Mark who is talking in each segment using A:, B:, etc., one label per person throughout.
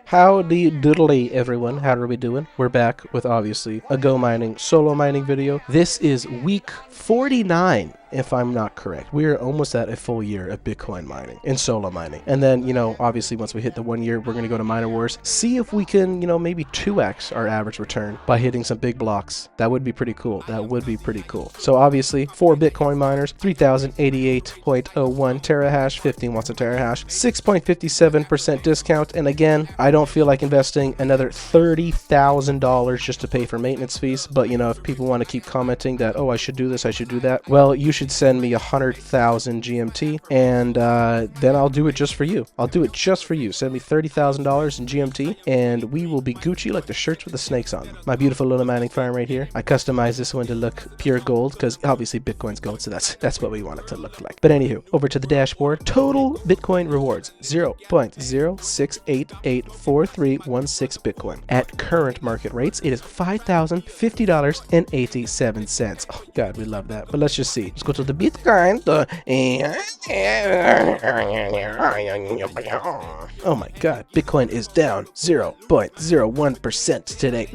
A: Howdy doodly everyone, how are we doing? We're back with obviously a GoMining solo mining video. This is week 49, if I'm not correct. We're almost at a full year of Bitcoin mining and solo mining. And then, obviously once we hit the 1 year, we're going to go to MinerWars, see if we can, maybe 2x our average return by hitting some big blocks. That would be pretty cool. That would be pretty cool. So obviously, 4 Bitcoin miners, 3088.01 terahash, 15 watts a terahash, 6.57% discount. And again, I don't feel like investing another $30,000 just to pay for maintenance fees. But, if people want to keep commenting that, oh, I should do this, I should do that, well, you should send me 100,000 GMT, and then I'll do it just for you. I'll do it just for you. Send me $30,000 in GMT, and we will be Gucci like the shirts with the snakes on them. My beautiful little mining farm right here. I customized this one to look pure gold, because obviously Bitcoin's gold, so that's what we want it to look like. But anywho, over to the dashboard. Total Bitcoin rewards, 0.06884316 Bitcoin. At current market rates, it is $5,050.87. Oh, God, we love that. But let's just see. Let's go to the Bitcoin. Oh my God, Bitcoin is down 0.01% today.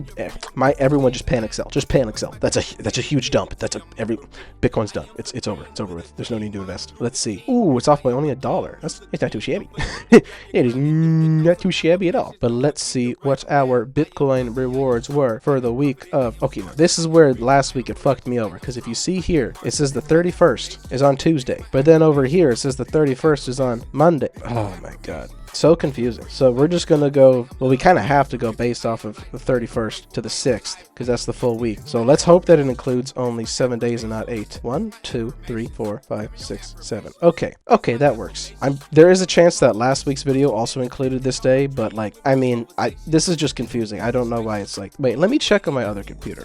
A: Everyone just panic sell. Just panic sell. That's a huge dump. Bitcoin's done. It's over. It's over with. There's no need to invest. Let's see. Ooh, it's off by only $1. It's not too shabby. It is not too shabby at all. But let's see what our Bitcoin rewards were for the week of. Okay, now this is where last week it fucked me over, because if you see here, it says the 31st is on Tuesday, but then over here it says the 31st is on Monday. Oh my God. So confusing. So we're just going to go, well, we kind of have to go based off of the 31st to the 6th, because that's the full week. So let's hope that it includes only 7 days and not 8. 1, 2, 3, 4, 5, 6, 7. Okay, that works. There is a chance that last week's video also included this day, but this is just confusing. I don't know why it's like, wait, let me check on my other computer.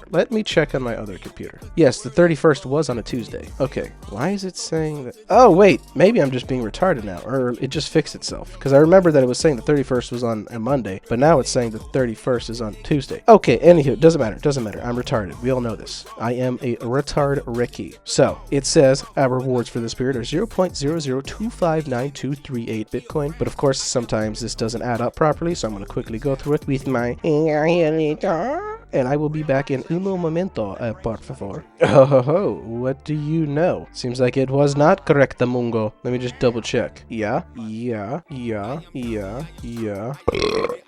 A: Yes, the 31st was on a Tuesday. Okay, why is it saying that? Oh, wait, maybe I'm just being retarded now, or it just fixed itself, because I remember that it was saying the 31st was on a Monday, but now it's saying the 31st is on Tuesday. Okay, anywho, doesn't matter. I'm retarded. We all know this. I am a retard Ricky. So it says our rewards for this period are 0.00259238 Bitcoin, but of course sometimes this doesn't add up properly, so I'm going to quickly go through it with my and I will be back in uno momento, por favor. Oh, what do you know? Seems like it was not correct, Mungo. Let me just double check. Yeah.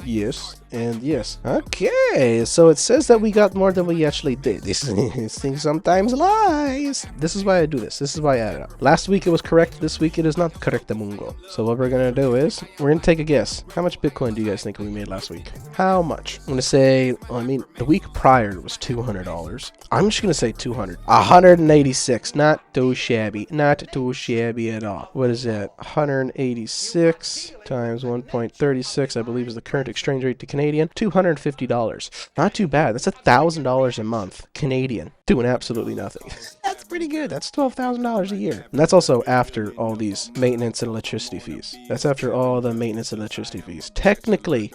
A: Yes, and yes. Okay, so it says that we got more than we actually did. This thing sometimes lies. This is why I do this. This is why I add it up. Last week it was correct. This week it is not correct, Mungo. So what we're going to do is, we're going to take a guess. How much Bitcoin do you guys think we made last week? How much? I'm going to say, the week prior it was $200. I'm just going to say 200. 186. Not too shabby. Not too shabby at all. What is that? 186 times 1.36, I believe, is the current exchange rate to Canadian. $250. Not too bad. That's $1,000 a month Canadian, doing absolutely nothing. That's pretty good. That's $12,000 a year. And that's also after all these maintenance and electricity fees. That's after all the maintenance and electricity fees. Technically,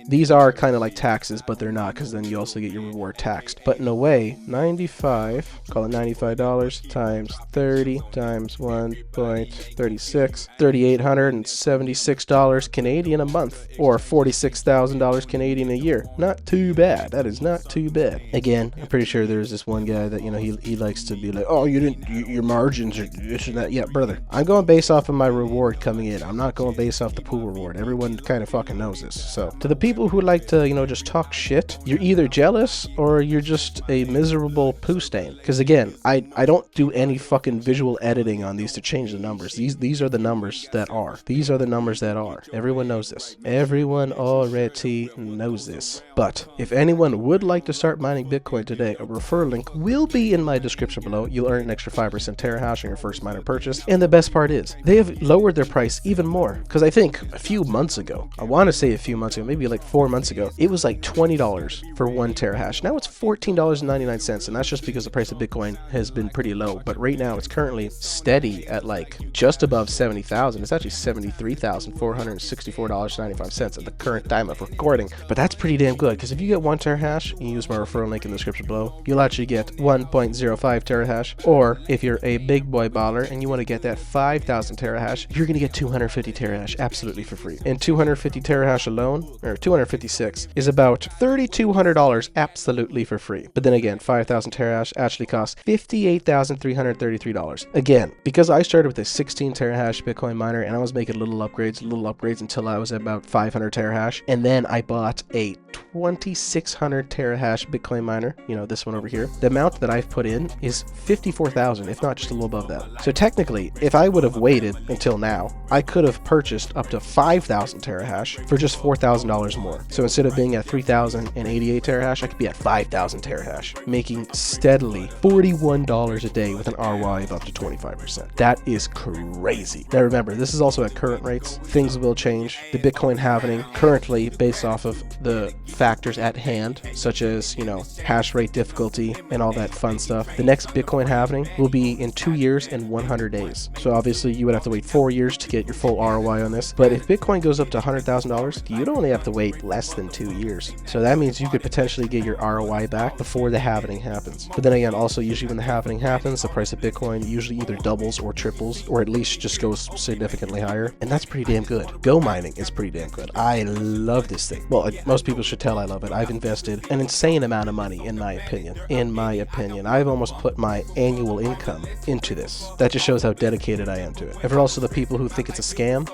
A: these are kind of like taxes, but they're not, because then you also get your reward taxed. But in a way, 95, call it $95 times 30 times 1.36, $3,876 Canadian a month, or $46,000 Canadian a year. Not too bad. That is not too bad. Again, I'm pretty sure there's this one guy that, he likes to be like, oh, your margins are this and that. Yeah, brother, I'm going based off of my reward coming in. I'm not going based off the pool reward. Everyone kind of fucking knows this. So to the people who like to, just talk shit, you're either jealous or you're just a miserable poo stain. Because again, I don't do any fucking visual editing on these to change the numbers. These are the numbers that are. These are the numbers that are. Everyone knows this. Everyone already knows this. But if anyone would like to start mining Bitcoin today, a referral link will be in my description below. You'll earn an extra 5% terahash on your first miner purchase. And the best part is, they have lowered their price even more. Because I think a few months ago, maybe like 4 months ago, it was like $20 for 1 terahash. Now it's $14.99, and that's just because the price of Bitcoin has been pretty low. But right now it's currently steady at like just above 70,000. It's actually $73,464.95 at the current time of recording. But that's pretty damn good, because if you get 1 terahash, you use my referral link in the description below, you'll actually get 1.05 terahash terahash, or if you're a big boy baller and you want to get that 5,000 terahash, you're going to get 250 terahash absolutely for free. And 250 terahash alone, or 256, is about $3,200 absolutely for free. But then again, 5,000 terahash actually costs $58,333. Again, because I started with a 16 terahash Bitcoin miner and I was making little upgrades until I was at about 500 terahash, and then I bought a 2,600 terahash Bitcoin miner, you know, this one over here. The amount that I've put in is 54,000, if not just a little above that. So technically, if I would have waited until now, I could have purchased up to 5,000 terahash for just $4,000 more. So instead of being at 3,088 terahash, I could be at 5,000 terahash, making steadily $41 a day with an ROI of up to 25%. That is crazy. Now remember, this is also at current rates. Things will change. The Bitcoin halving currently, based off of the factors at hand, such as, you know, hash rate difficulty and all that fun stuff. The next Bitcoin halving will be in 2 years and 100 days. So obviously you would have to wait 4 years to get your full ROI on this. But if Bitcoin goes up to $100,000, you'd only have to wait less than 2 years. So that means you could potentially get your ROI back before the halving happens. But then again, also usually when the halving happens, the price of Bitcoin usually either doubles or triples, or at least just goes significantly higher. And that's pretty damn good. GoMining is pretty damn good. I love this thing. Well, most people should tell I love it. I've invested an insane amount of money, in my opinion. I've almost put my annual income into this. That just shows how dedicated I am to it. And for also the people who think it's a scam,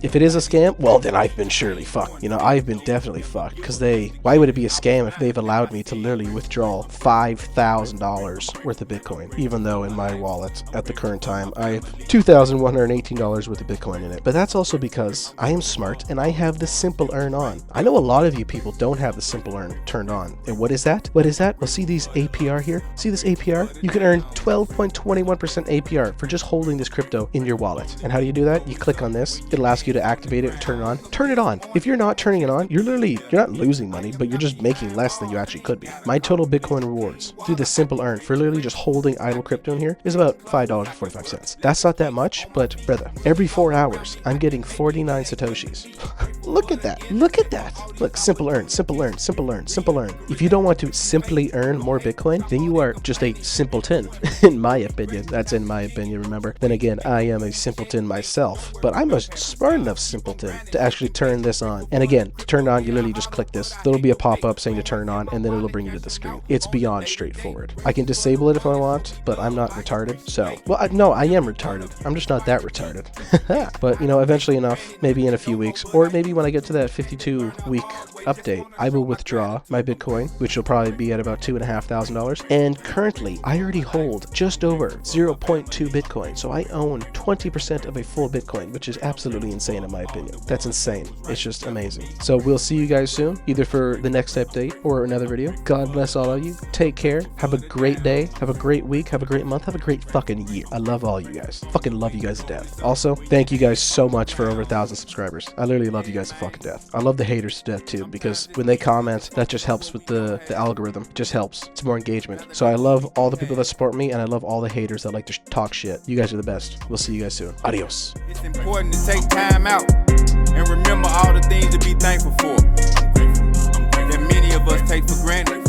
A: if it is a scam, well, then I've been surely fucked. You know, I've been definitely fucked, because why would it be a scam if they've allowed me to literally withdraw $5,000 worth of Bitcoin, even though in my wallet at the current time I have $2,118 worth of Bitcoin in it. But that's also because I am smart and I have the simple earn on. I know a lot of you people don't have the simple earn turned on. And what is that? Well, see these APR here? See this APR? You can earn 12.21% APR for just holding this crypto in your wallet. And how do you do that? You click on this. It'll ask you to activate it, turn it on. Turn it on. If you're not turning it on, you're not losing money, but you're just making less than you actually could be. My total Bitcoin rewards through the simple earn for literally just holding idle crypto in here is about $5.45. That's not that much, but brother, every 4 hours, I'm getting 49 Satoshis. Look at that. Look at that. Look, simple earn, simple earn, simple earn, simple earn. If you don't want to simply earn more Bitcoin, then you are just a simpleton, in my opinion. That's in my opinion, remember. Then again, I am a simpleton myself, but I'm a smart enough simpleton to actually turn this on. And again, to turn it on, you literally just click this. There'll be a pop-up saying to turn on, and then it'll bring you to the screen. It's beyond straightforward. I can disable it if I want, but I'm not retarded. So, well, no, I am retarded. I'm just not that retarded. But, you know, eventually enough, maybe in a few weeks, or maybe when I get to that 52-week update, I will withdraw my Bitcoin, which will probably be at about $2,500. And currently, I already hold just over 0.2 Bitcoin. So I own 20% of a full Bitcoin, which is absolutely insane in my opinion. That's insane. It's just amazing. So we'll see you guys soon, either for the next update or another video. God bless all of you. Take care. Have a great day. Have a great week. Have a great month. Have a great fucking year. I love all you guys. Fucking love you guys to death. Also, thank you guys so much for over 1,000 subscribers. I literally love you guys to fucking death. I love the haters to death too, because when they comment, that just helps with the algorithm. It just helps. It's more engagement. So I love all the people that support me, and I love all the haters that like to talk shit. You guys are the best. We'll see you guys soon. Adios.
B: It's important to take time out and remember all the things to be thankful for that many of us take for granted.